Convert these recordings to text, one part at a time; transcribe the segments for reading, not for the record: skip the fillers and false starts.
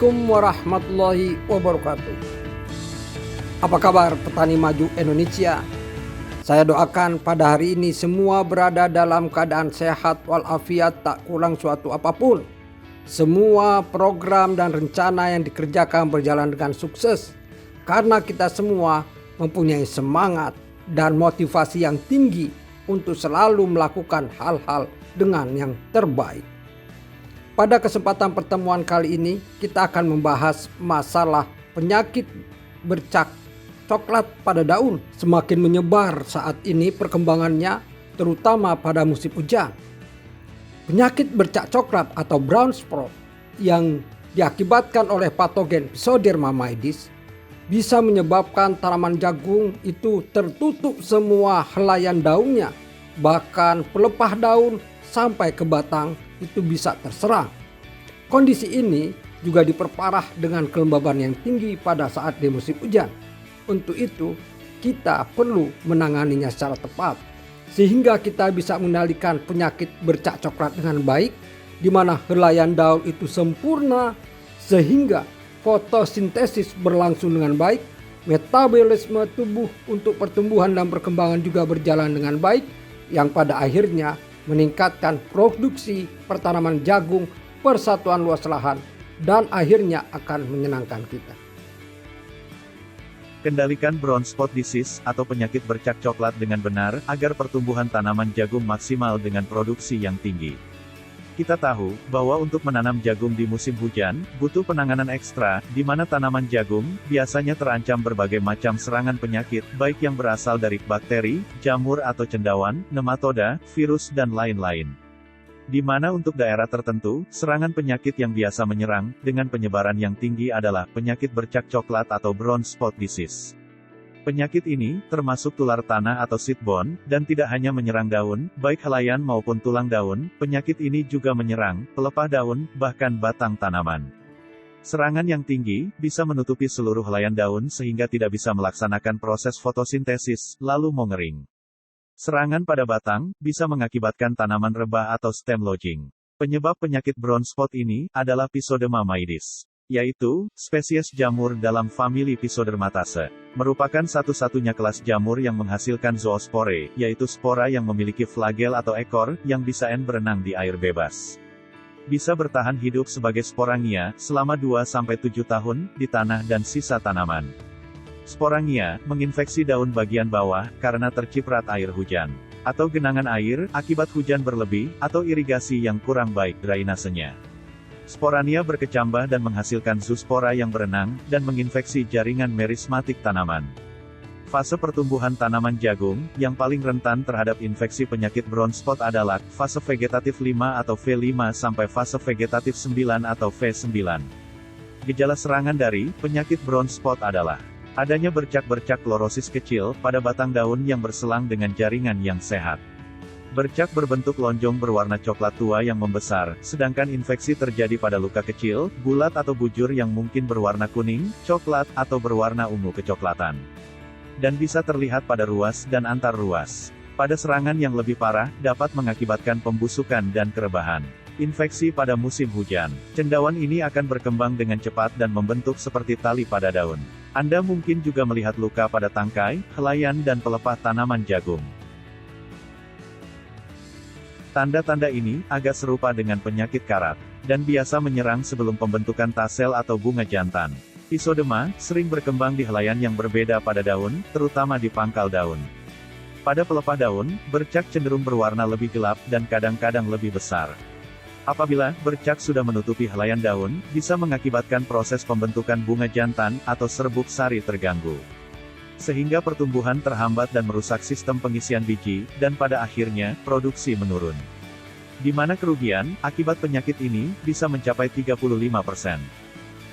Assalamualaikum warahmatullahi wabarakatuh. Apa kabar petani maju Indonesia? Saya doakan pada hari ini semua berada dalam keadaan sehat walafiat, tak kurang suatu apapun. Semua program dan rencana yang dikerjakan berjalan dengan sukses karena kita semua mempunyai semangat dan motivasi yang tinggi untuk selalu melakukan hal-hal dengan yang terbaik. Pada kesempatan pertemuan kali ini kita akan membahas masalah penyakit bercak coklat pada daun. Semakin menyebar saat ini perkembangannya, terutama pada musim hujan. Penyakit bercak coklat atau brown spot yang diakibatkan oleh patogen Physoderma maidis bisa menyebabkan tanaman jagung itu tertutup semua helaian daunnya, bahkan pelepah daun sampai ke batang itu bisa terserang. Kondisi ini juga diperparah dengan kelembaban yang tinggi pada saat di musim hujan. Untuk itu kita perlu menanganinya secara tepat sehingga kita bisa mengendalikan penyakit bercak coklat dengan baik, di mana helaian daun itu sempurna sehingga fotosintesis berlangsung dengan baik, metabolisme tubuh untuk pertumbuhan dan perkembangan juga berjalan dengan baik, yang pada akhirnya meningkatkan produksi pertanaman jagung, persatuan luas lahan, dan akhirnya akan menyenangkan kita. Kendalikan brown spot disease atau penyakit bercak coklat dengan benar agar pertumbuhan tanaman jagung maksimal dengan produksi yang tinggi. Kita tahu bahwa untuk menanam jagung di musim hujan butuh penanganan ekstra, di mana tanaman jagung biasanya terancam berbagai macam serangan penyakit, baik yang berasal dari bakteri, jamur atau cendawan, nematoda, virus dan lain-lain. Di mana untuk daerah tertentu, serangan penyakit yang biasa menyerang dengan penyebaran yang tinggi adalah penyakit bercak coklat atau brown spot disease. Penyakit ini termasuk tular tanah atau seedborne, dan tidak hanya menyerang daun, baik helaian maupun tulang daun, penyakit ini juga menyerang pelepah daun, bahkan batang tanaman. Serangan yang tinggi bisa menutupi seluruh helaian daun sehingga tidak bisa melaksanakan proses fotosintesis, lalu mengering. Serangan pada batang bisa mengakibatkan tanaman rebah atau stem lodging. Penyebab penyakit brown spot ini adalah Physoderma maidis, yaitu spesies jamur dalam famili Physodermatase. Merupakan satu-satunya kelas jamur yang menghasilkan zoospore, yaitu spora yang memiliki flagel atau ekor yang bisa berenang di air bebas. Bisa bertahan hidup sebagai sporangia selama 2-7 tahun di tanah dan sisa tanaman. Sporangia menginfeksi daun bagian bawah karena terciprat air hujan atau genangan air akibat hujan berlebih atau irigasi yang kurang baik drainasenya. Sporania berkecambah dan menghasilkan zoospora yang berenang dan menginfeksi jaringan merismatik tanaman. Fase pertumbuhan tanaman jagung yang paling rentan terhadap infeksi penyakit brown spot adalah fase vegetatif 5 atau V5 sampai fase vegetatif 9 atau V9. Gejala serangan dari penyakit brown spot adalah adanya bercak-bercak klorosis kecil pada batang daun yang berselang dengan jaringan yang sehat. Bercak berbentuk lonjong berwarna coklat tua yang membesar, sedangkan infeksi terjadi pada luka kecil, bulat atau bujur yang mungkin berwarna kuning, coklat, atau berwarna ungu kecoklatan. Dan bisa terlihat pada ruas dan antar ruas. Pada serangan yang lebih parah, dapat mengakibatkan pembusukan dan kerebahan. Infeksi pada musim hujan. Cendawan ini akan berkembang dengan cepat dan membentuk seperti tali pada daun. Anda mungkin juga melihat luka pada tangkai, helaian dan pelepah tanaman jagung. Tanda-tanda ini agak serupa dengan penyakit karat, dan biasa menyerang sebelum pembentukan tasel atau bunga jantan. Physoderma sering berkembang di helaian yang berbeda pada daun, terutama di pangkal daun. Pada pelepah daun, bercak cenderung berwarna lebih gelap dan kadang-kadang lebih besar. Apabila bercak sudah menutupi helaian daun, bisa mengakibatkan proses pembentukan bunga jantan atau serbuk sari terganggu, sehingga pertumbuhan terhambat dan merusak sistem pengisian biji, dan pada akhirnya, produksi menurun. Di mana kerugian akibat penyakit ini bisa mencapai 35%.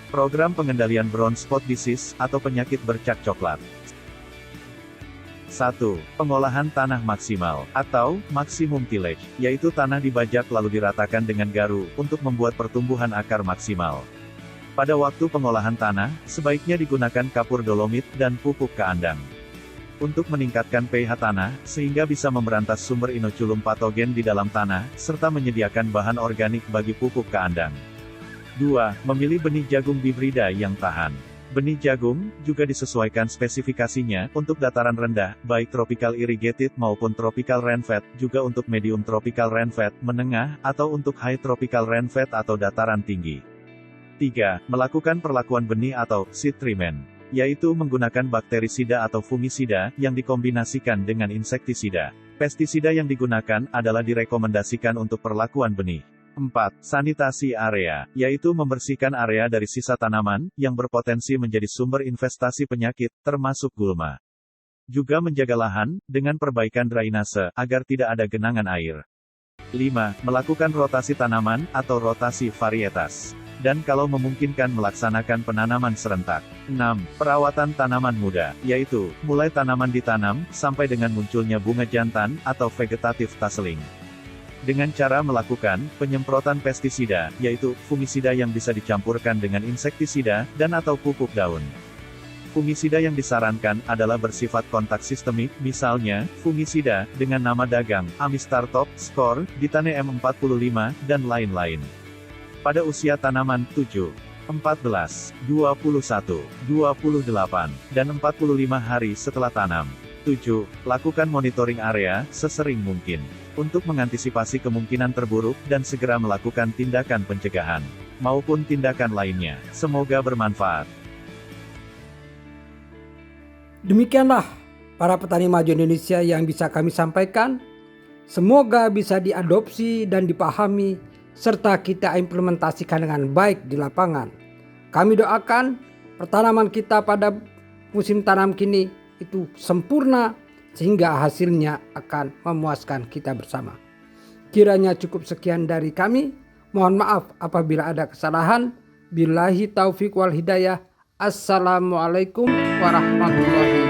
Program pengendalian brown spot disease atau penyakit bercak coklat. 1. Pengolahan tanah maksimal, atau maksimum tillage, yaitu tanah dibajak lalu diratakan dengan garu, untuk membuat pertumbuhan akar maksimal. Pada waktu pengolahan tanah, sebaiknya digunakan kapur dolomit dan pupuk keandang. untuk meningkatkan pH tanah, sehingga bisa memberantas sumber inoculum patogen di dalam tanah, serta menyediakan bahan organik bagi pupuk keandang. 2. Memilih benih jagung hibrida yang tahan. Benih jagung juga disesuaikan spesifikasinya untuk dataran rendah, baik tropical irrigated maupun tropical rainfed, juga untuk medium tropical rainfed, menengah, atau untuk high tropical rainfed atau dataran tinggi. 3. Melakukan perlakuan benih atau seed treatment, yaitu menggunakan bakterisida atau fungisida yang dikombinasikan dengan insektisida. Pestisida yang digunakan adalah direkomendasikan untuk perlakuan benih. 4. Sanitasi area, yaitu membersihkan area dari sisa tanaman yang berpotensi menjadi sumber investasi penyakit, termasuk gulma. Juga menjaga lahan dengan perbaikan drainase agar tidak ada genangan air. 5. Melakukan rotasi tanaman atau rotasi varietas. Dan kalau memungkinkan melaksanakan penanaman serentak. 6. Perawatan tanaman muda, yaitu mulai tanaman ditanam sampai dengan munculnya bunga jantan atau vegetative tasseling. Dengan cara melakukan penyemprotan pestisida, yaitu fungisida yang bisa dicampurkan dengan insektisida dan atau pupuk daun. Fungisida yang disarankan adalah bersifat kontak sistemik, misalnya fungisida dengan nama dagang Amistar Top, Skor, Ditane M45, dan lain-lain. Pada usia tanaman 7, 14, 21, 28, dan 45 hari setelah tanam. 7. Lakukan monitoring area sesering mungkin untuk mengantisipasi kemungkinan terburuk dan segera melakukan tindakan pencegahan maupun tindakan lainnya. Semoga bermanfaat. Demikianlah para petani maju Indonesia yang bisa kami sampaikan. Semoga bisa diadopsi dan dipahami serta kita implementasikan dengan baik di lapangan. Kami doakan pertanaman kita pada musim tanam kini itu sempurna sehingga hasilnya akan memuaskan kita bersama. Kiranya cukup sekian dari kami. Mohon maaf apabila ada kesalahan. Billahi taufiq wal hidayah. Assalamualaikum warahmatullahi